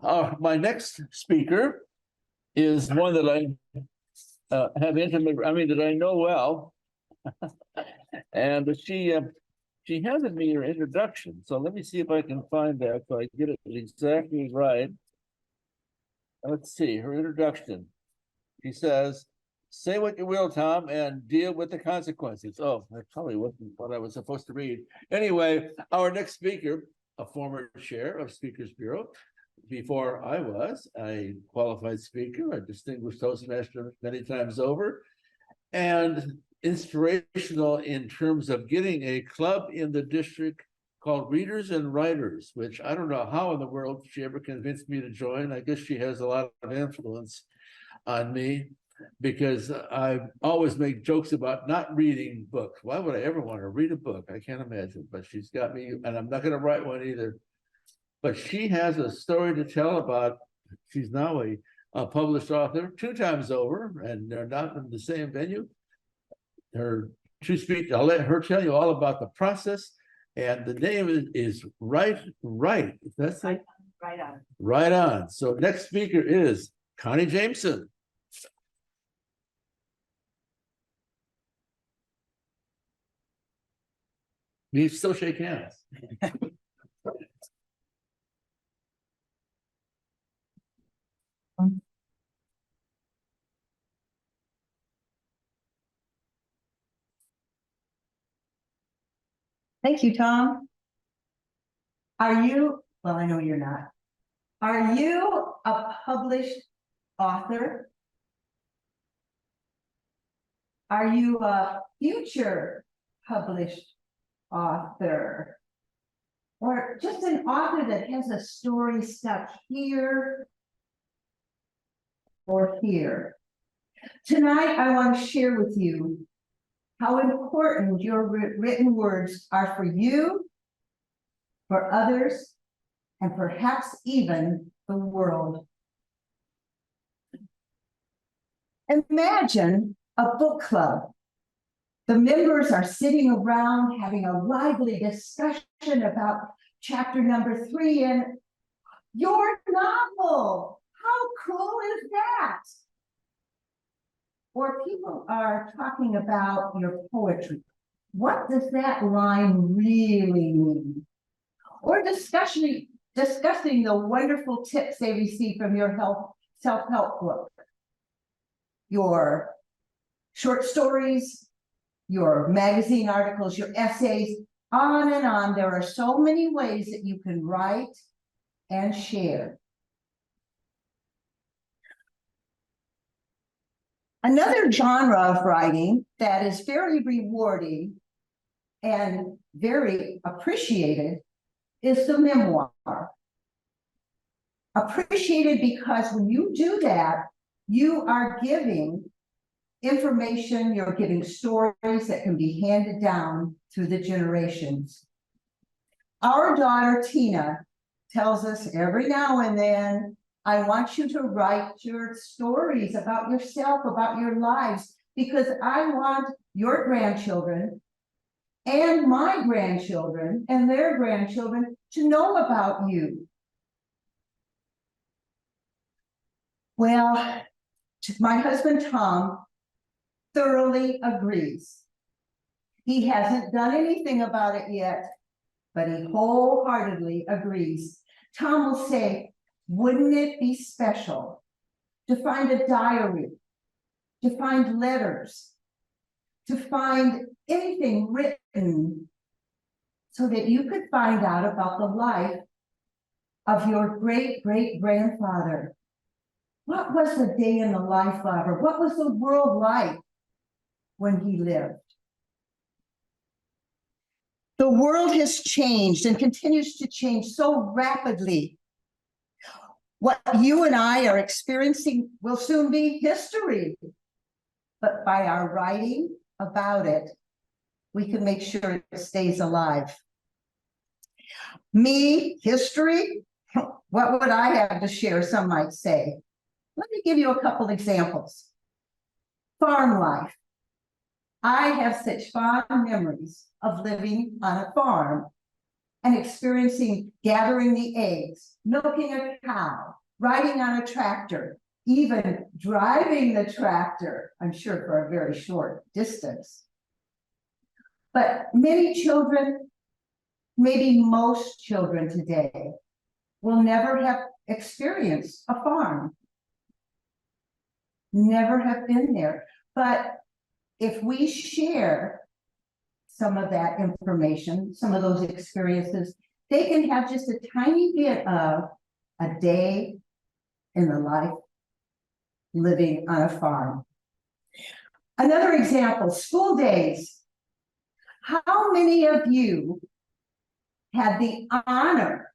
My next speaker is one that I have that I know well. And she handed me her introduction. So let me see if I can find that so I get it exactly right. Let's see, her introduction. She says, "Say what you will, Tom, and deal with the consequences." Oh, that probably wasn't what I was supposed to read. Anyway, our next speaker, a former chair of Speakers Bureau. Before I was a qualified speaker, a distinguished Toastmaster many times over, and inspirational in terms of getting a club in the district called Readers and Writers, which I don't know how in the world she ever convinced me to join. I guess she has a lot of influence on me because I always make jokes about not reading books. Why would I ever want to read a book? I can't imagine, but she's got me, and I'm not going to write one either. But she has a story to tell about, she's now a published author 2 times over, and they're not in the same venue. I'll let her tell you all about the process. And the name is Right. That's like Right on. Right on. So next speaker is Connie Jameson. We still shake hands. Thank you, Tom. Are you, well, I know you're not. Are you a published author? Are you a future published author? Or just an author that has a story stuck here or here? Tonight, I want to share with you how important your written words are for you, for others, and perhaps even the world. Imagine a book club. The members are sitting around having a lively discussion about chapter number 3 in your novel. How cool is that? Or people are talking about your poetry. What does that line really mean? Or discussing the wonderful tips they receive from your self-help book. Your short stories, your magazine articles, your essays, on and on. There are so many ways that you can write and share. Another genre of writing that is very rewarding and very appreciated is the memoir. Appreciated because when you do that, you are giving information, you're giving stories that can be handed down through the generations. Our daughter, Tina, tells us every now and then, I want you to write your stories about yourself, about your lives, because I want your grandchildren and my grandchildren and their grandchildren to know about you. Well, my husband, Tom, thoroughly agrees. He hasn't done anything about it yet, but he wholeheartedly agrees. Tom will say, wouldn't it be special to find a diary, to find letters, to find anything written so that you could find out about the life of your great-great-grandfather? What was the day in the life of, or what was the world like when he lived? The world has changed and continues to change so rapidly. What you and I are experiencing will soon be history. But by our writing about it, we can make sure it stays alive. Me, history? What would I have to share, some might say? Let me give you a couple examples. Farm life. I have such fond memories of living on a farm. and experiencing gathering the eggs, milking a cow, riding on a tractor, even driving the tractor, I'm sure for a very short distance. But many children, maybe most children today, will never have experienced a farm. Never have been there. But if we share some of that information, some of those experiences, they can have just a tiny bit of a day in the life living on a farm. Another example, school days. How many of you had the honor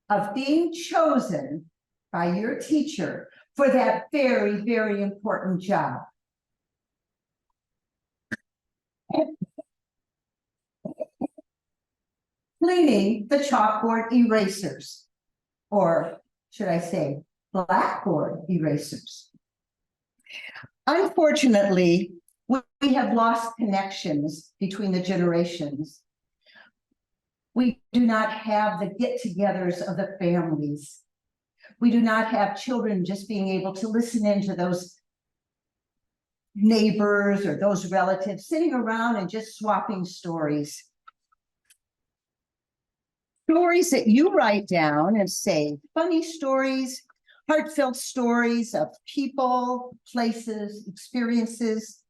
of being chosen by your teacher for that very, very important job? Cleaning the chalkboard erasers, or should I say blackboard erasers. Unfortunately, we have lost connections between the generations. We do not have the get-togethers of the families. We do not have children just being able to listen into those neighbors or those relatives sitting around and just swapping stories. Stories that you write down and say, funny stories, heartfelt stories of people, places, experiences.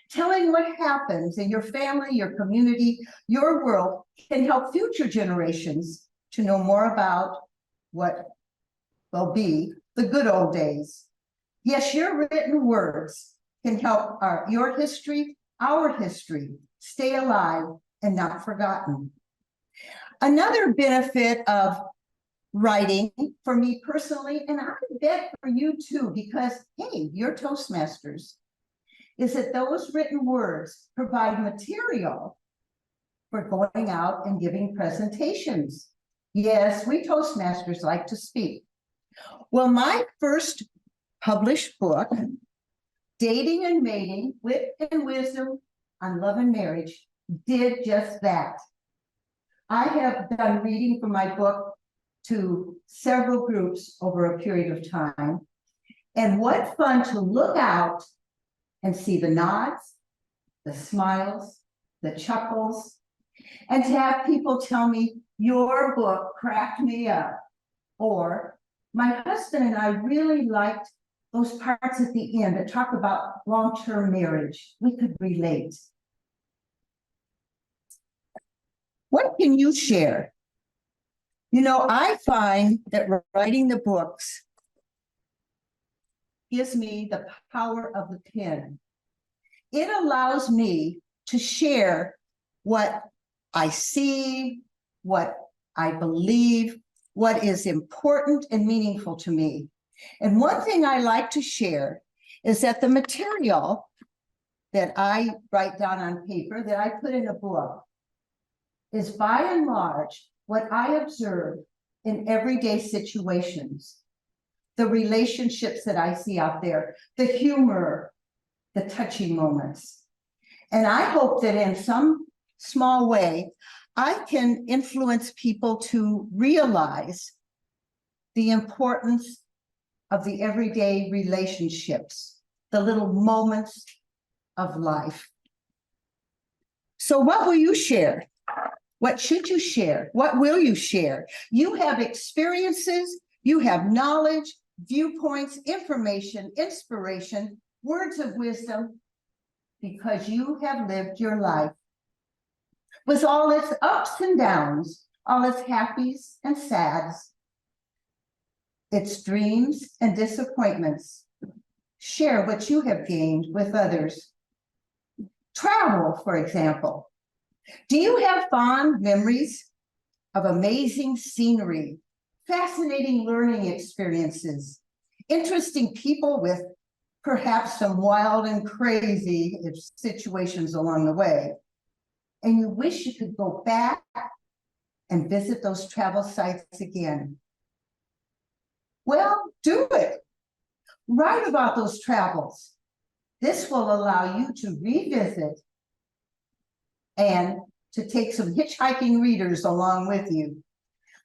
Telling what happens in your family, your community, your world can help future generations to know more about what will be the good old days. Yes, your written words can help your history, our history, stay alive and not forgotten. Another benefit of writing for me personally, and I bet for you too, because hey, you're Toastmasters, is that those written words provide material for going out and giving presentations. Yes, we Toastmasters like to speak. Well, my first published book, Dating and Mating, Wit and Wisdom on Love and Marriage, did just that. I have done reading for my book to several groups over a period of time. And what fun to look out and see the nods, the smiles, the chuckles, and to have people tell me, your book cracked me up. Or my husband and I really liked those parts at the end that talk about long-term marriage. We could relate. What can you share? You know, I find that writing the books gives me the power of the pen. It allows me to share what I see, what I believe, what is important and meaningful to me. And one thing I like to share is that the material that I write down on paper, that I put in a book, is by and large what I observe in everyday situations. The relationships that I see out there, the humor, the touching moments. And I hope that in some small way, I can influence people to realize the importance of the everyday relationships, the little moments of life. So what will you share? What should you share? What will you share? You have experiences, you have knowledge, viewpoints, information, inspiration, words of wisdom, because you have lived your life with all its ups and downs, all its happies and sads, its dreams and disappointments. Share what you have gained with others. Travel, for example. Do you have fond memories of amazing scenery, fascinating learning experiences, interesting people with perhaps some wild and crazy situations along the way, and you wish you could go back and visit those travel sites again? Well, do it. Write about those travels. This will allow you to revisit and to take some hitchhiking readers along with you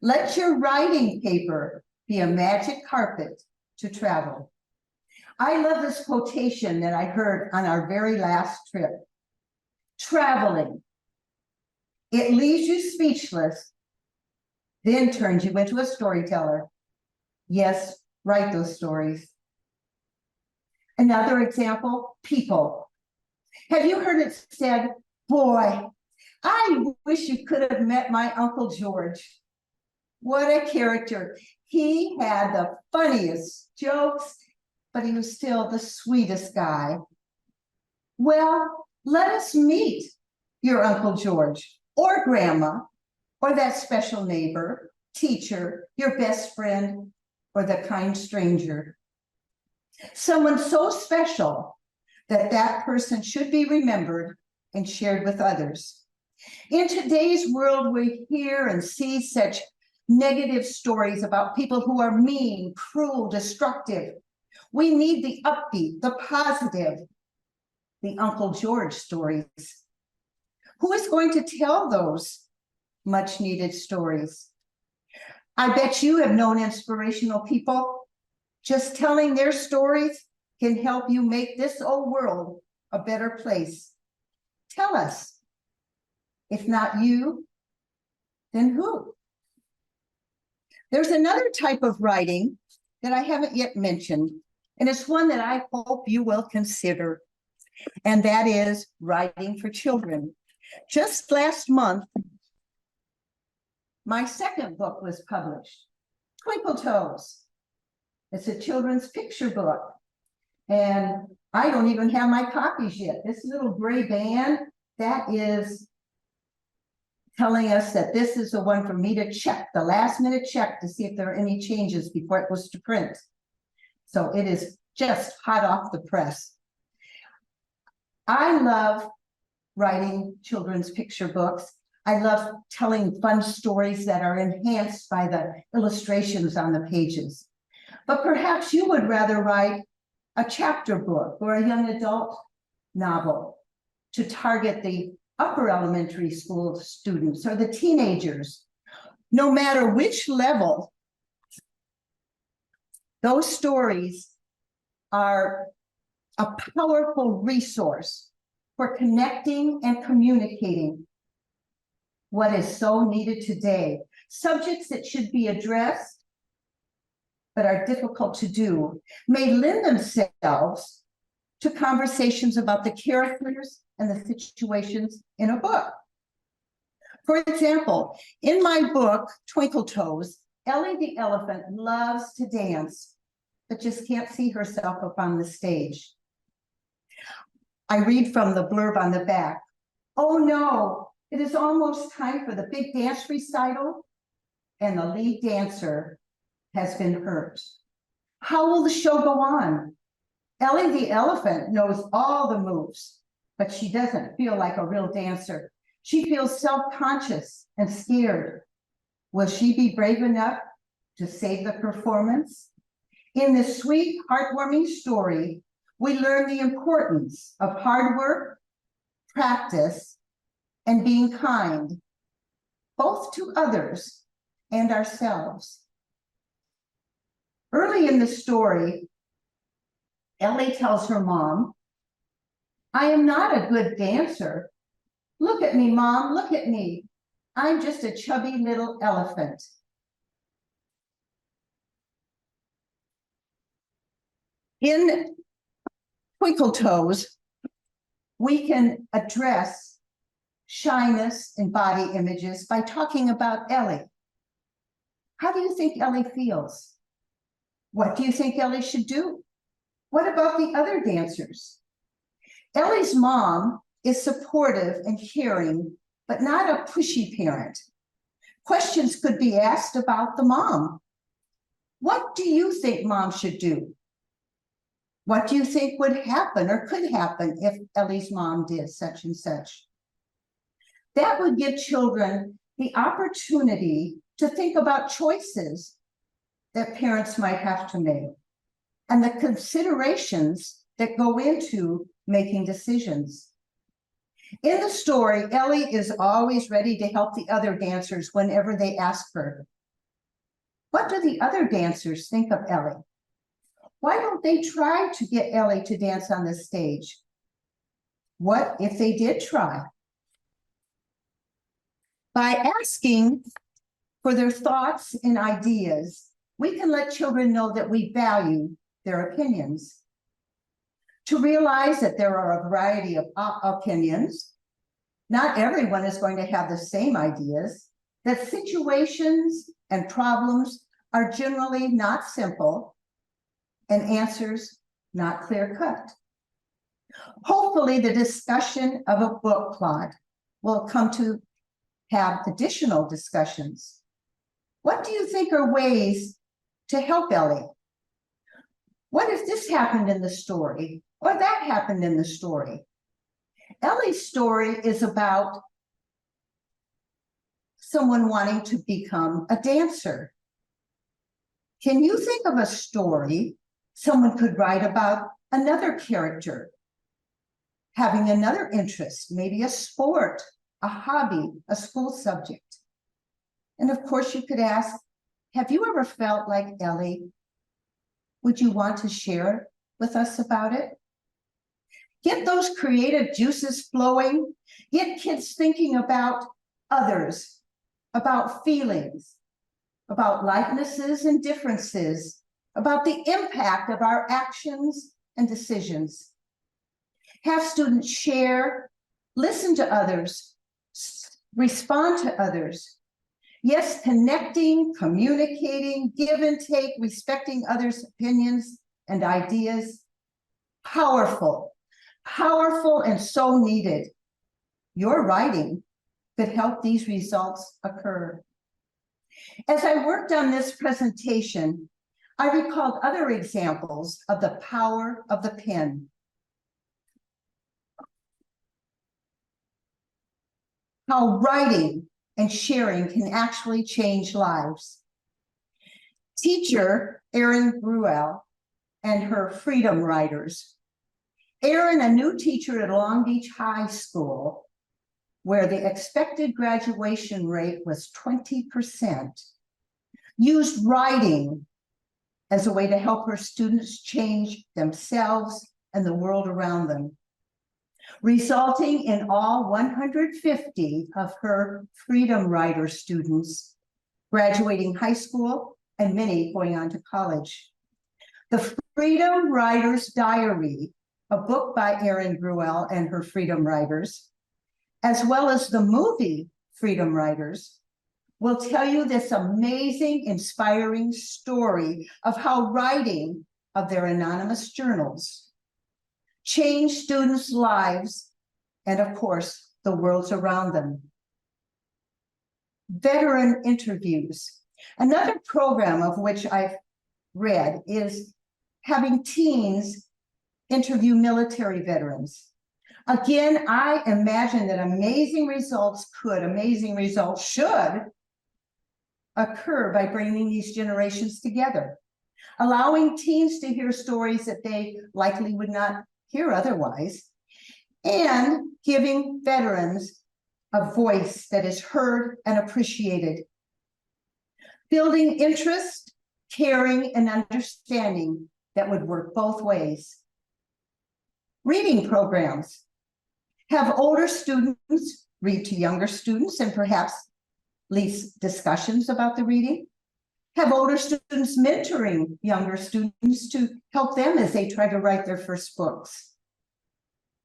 Let your writing paper be a magic carpet to travel. I love this quotation that I heard on our very last trip. Traveling. It leaves you speechless, then turns you into a storyteller. Yes, write those stories. Another example, people. Have you heard it said, boy, I wish you could have met my Uncle George. What a character. He had the funniest jokes, but he was still the sweetest guy. Well, let us meet your Uncle George or Grandma or that special neighbor, teacher, your best friend, or the kind stranger. Someone so special that that person should be remembered and shared with others. In today's world, we hear and see such negative stories about people who are mean, cruel, destructive. We need the upbeat, the positive, the Uncle George stories. Who is going to tell those much needed stories? I bet you have known inspirational people. Just telling their stories can help you make this old world a better place. Tell us. If not you, then who? There's another type of writing that I haven't yet mentioned, and it's one that I hope you will consider, and that is writing for children. Just last month, my second book was published, Twinkle Toes. It's a children's picture book, and I don't even have my copies yet. This little gray band, that is telling us that this is the one for me to check, the last minute check to see if there are any changes before it goes to print. So it is just hot off the press. I love writing children's picture books. I love telling fun stories that are enhanced by the illustrations on the pages. But perhaps you would rather write a chapter book or a young adult novel to target the upper elementary school students or the teenagers. No matter which level, those stories are a powerful resource for connecting and communicating what is so needed today. Subjects that should be addressed but are difficult to do may lend themselves to conversations about the characters and the situations in a book. For example, in my book, Twinkle Toes, Ellie the elephant loves to dance, but just can't see herself up on the stage. I read from the blurb on the back. Oh no, it is almost time for the big dance recital, and the lead dancer has been hurt. How will the show go on? Ellie the elephant knows all the moves, but she doesn't feel like a real dancer. She feels self-conscious and scared. Will she be brave enough to save the performance? In this sweet, heartwarming story, we learn the importance of hard work, practice, and being kind, both to others and ourselves. Early in the story, Ellie tells her mom, I am not a good dancer. Look at me, Mom, look at me. I'm just a chubby little elephant. In Twinkle Toes, we can address shyness in body images by talking about Ellie. How do you think Ellie feels? What do you think Ellie should do? What about the other dancers? Ellie's mom is supportive and caring, but not a pushy parent. Questions could be asked about the mom. What do you think mom should do? What do you think would happen or could happen if Ellie's mom did such and such? That would give children the opportunity to think about choices that parents might have to make and the considerations that go into making decisions. In the story, Ellie is always ready to help the other dancers whenever they ask her. What do the other dancers think of Ellie? Why don't they try to get Ellie to dance on the stage? What if they did try? By asking for their thoughts and ideas, we can let children know that we value their opinions. To realize that there are a variety of opinions, not everyone is going to have the same ideas, that situations and problems are generally not simple, and answers not clear-cut. Hopefully, the discussion of a book plot will come to have additional discussions. What do you think are ways to help Ellie? What if this happened in the story, or that happened in the story? Ellie's story is about someone wanting to become a dancer. Can you think of a story someone could write about another character having another interest, maybe a sport, a hobby, a school subject? And of course, you could ask, have you ever felt like Ellie? Would you want to share with us about it? Get those creative juices flowing. Get kids thinking about others, about feelings, about likenesses and differences, about the impact of our actions and decisions. Have students share, listen to others, respond to others. Yes, connecting, communicating, give and take, respecting others' opinions and ideas. Powerful, powerful and so needed. Your writing could help these results occur. As I worked on this presentation, I recalled other examples of the power of the pen. How writing and sharing can actually change lives. Teacher Erin Gruelle and her Freedom Writers. Erin, a new teacher at Long Beach High School, where the expected graduation rate was 20%, used writing as a way to help her students change themselves and the world around them, resulting in all 150 of her Freedom Writer students graduating high school and many going on to college. The Freedom Writer's Diary, a book by Erin Gruelle and her Freedom Writers, as well as the movie Freedom Writers, will tell you this amazing, inspiring story of how writing of their anonymous journals changed students' lives and, of course, the worlds around them. Veteran interviews. Another program of which I've read is having teens interview military veterans. Again, I imagine that amazing results should occur by bringing these generations together, allowing teens to hear stories that they likely would not hear otherwise, and giving veterans a voice that is heard and appreciated. Building interest, caring, and understanding that would work both ways. Reading programs. Have older students read to younger students and perhaps lead discussions about the reading. Have older students mentoring younger students to help them as they try to write their first books.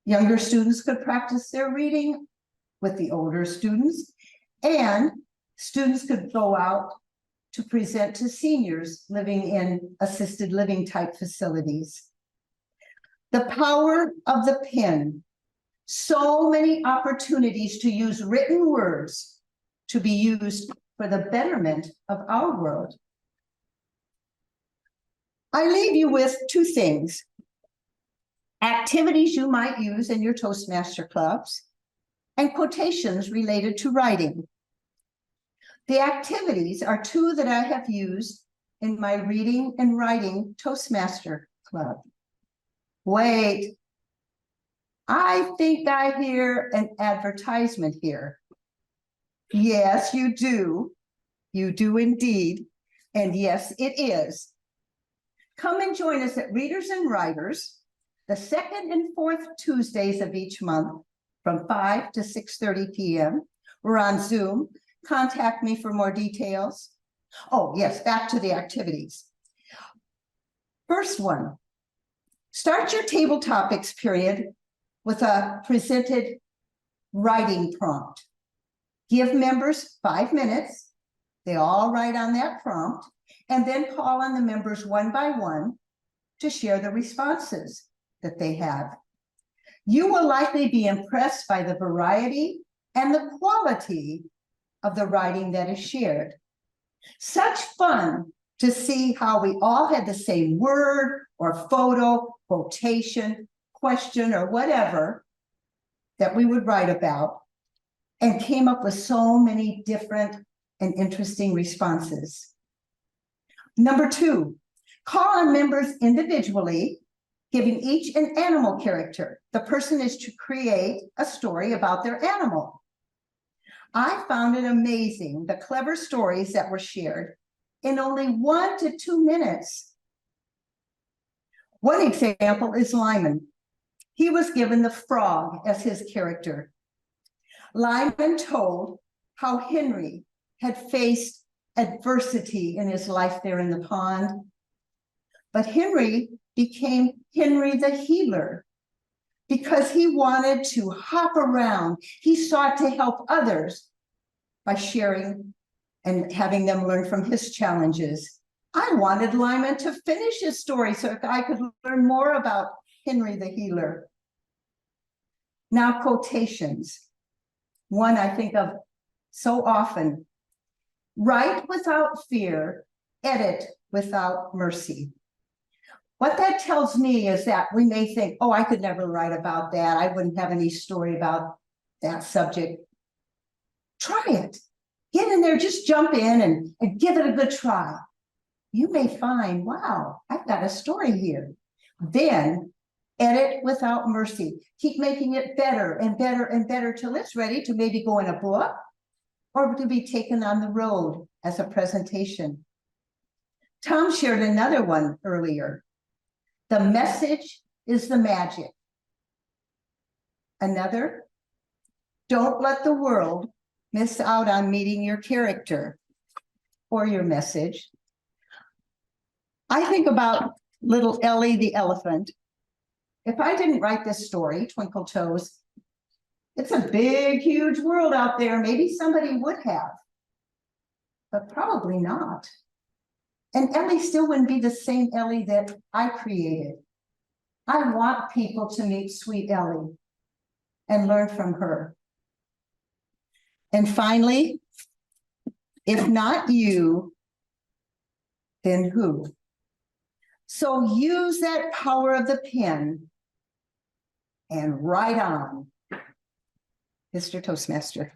Younger students could practice their reading with the older students, and students could go out to present to seniors living in assisted living type facilities. The power of the pen. So many opportunities to use written words to be used for the betterment of our world. I leave you with two things. Activities you might use in your Toastmaster clubs and quotations related to writing. The activities are two that I have used in my reading and writing Toastmaster club. Wait, I think I hear an advertisement here. Yes, you do. You do indeed. And yes, it is. Come and join us at Readers and Writers, the second and fourth Tuesdays of each month from 5 to 6:30 p.m. We're on Zoom. Contact me for more details. Oh, yes, back to the activities. First one, start your table topics period with a presented writing prompt. Give members 5 minutes. They all write on that prompt, and then call on the members one by one to share the responses that they have. You will likely be impressed by the variety and the quality of the writing that is shared. Such fun to see how we all had the same word or photo, quotation, question, or whatever that we would write about, and came up with so many different and interesting responses. Number 2, call on members individually, giving each an animal character. The person is to create a story about their animal. I found it amazing, the clever stories that were shared in only 1 to 2 minutes. One example is Lyman. He was given the frog as his character. Lyman told how Henry had faced adversity in his life there in the pond, but Henry became Henry the healer because he wanted to hop around. He sought to help others by sharing and having them learn from his challenges. I wanted Lyman to finish his story so I could learn more about Henry the healer. Now, quotations. One I think of so often. Write without fear, edit without mercy. What that tells me is that we may think, oh, I could never write about that. I wouldn't have any story about that subject. Try it. Get in there, just jump in and give it a good try. You may find, wow, I've got a story here. Then edit without mercy. Keep making it better and better and better till it's ready to maybe go in a book or to be taken on the road as a presentation. Tom shared another one earlier. The message is the magic. Another, don't let the world miss out on meeting your character or your message. I think about little Ellie the elephant. If I didn't write this story, Twinkle Toes, it's a big, huge world out there. Maybe somebody would have, but probably not. And Ellie still wouldn't be the same Ellie that I created. I want people to meet sweet Ellie and learn from her. And finally, if not you, then who? So use that power of the pen and write on, Mr. Toastmaster.